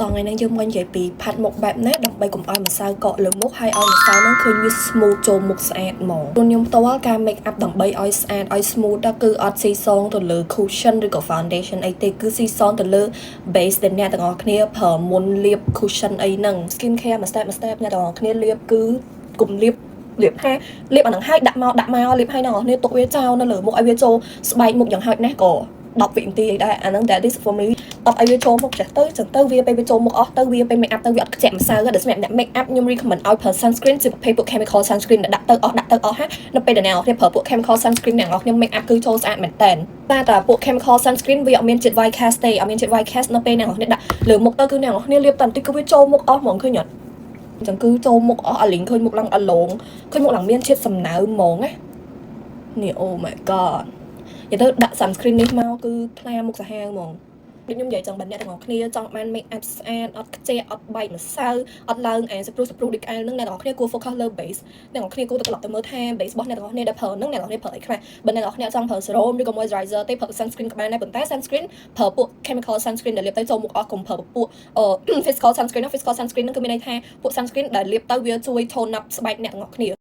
ตอนนั้นយើងមិននិយាយពីផាត់មុខបែបណាដើម្បីកុំឲ្យម្សៅកកលើមុខហើយឲ្យម្សៅហ្នឹងឃើញវា smooth ចូលមុខស្អាតហ្មងខ្ញុំផ្ទាល់ការ make up ដើម្បីឲ្យស្អាតឲ្យ smooth គឺអត់ស៊ីសងទៅលើ cushion ឬក៏ foundation អីទេគឺស៊ីសងទៅលើ base ដែលអ្នកទាំងអស់គ្នាប្រើមុនលាប cushion អីហ្នឹង skin care មួយ step អ្នកទាំងអស់គ្នាលាបគឺកុំលាបហាលាបអាហ្នឹងហើយដាក់មកលាបហើយអ្នកទាំងអស់គ្នាទុកវាចោលនៅលើមុខឲ្យវាចូលស្បែកមុខយ៉ាងហោចណាស់ក៏10វិនាទីអីដែរអាហ្នឹង that is for me អត់ឲ្យវាចូលមុខចេះទៅចឹងទៅវាពេលវាចូលមុខអស់ទៅវាពេល make up ទៅវាអត់ខ្ជាក់ម្សៅដល់សម្រាប់អ្នក make up ខ្ញុំ recommend ឲ្យប្រើ sunscreen ជាប្រភេទពួក chemical sunscreen ដែលដាក់ទៅអស់ហានៅពេលដែលអ្នកនរគ្នាប្រើពួក chemical sunscreen អ្នកនរគ្នា make up គឺចូលស្អាតមែនតើតែពួក chemical sunscreen វាអត់មានជាតិ white cast ទេអត់មានជាតិ white cast នៅពេលអ្នកនរគ្នាដាក់លើមុខទៅគឺអ្នកនរគ្នាលាបតែបន្តិចគឺវាចូលមុខអស់ហ្មងឃើញអត់ចឹងគឺចូលមុខអស់អាលីងឃើញមុខឡើងអឡងឃើញមុខឡើងមានជាតិសំណើមហ្មងណានេះ oh my god និយាយទៅដាក់ sunscreen នេះមកគឺថ្លាមុខសាហាវហ្មងខ្ញុំនិយាយចឹងបើអ្នកទាំងអស់គ្នាចង់បាន make up ស្អាតអត់ខ្ជិះអត់បែកម្សៅអត់ឡើងស្ព្រុះដូចក្អែលហ្នឹងអ្នកទាំងអស់គ្នាគួរ focus លើ base អ្នកទាំងអស់គ្នាគួរតែត្រឡប់ទៅមើលថា base របស់អ្នកទាំងអស់គ្នាដែលប្រើហ្នឹងអ្នកទាំងអស់គ្នាប្រើអីខ្លះបើអ្នកទាំងអស់គ្នាចង់ប្រើ serum ឬក៏ moisturizer ទេប្រើ sunscreen ក៏បានដែរប៉ុន្តែ sunscreen ប្រើពួក chemical sunscreen ដែលលាបទៅចូលមុខអស់កុំប្រើពួក physical sunscreen ហ្នឹងគឺមានន័យថាពួក sunscreen ដែលលាបទៅវាជួយ tone up ស្បែកអ្នកទាំងអស់គ្នា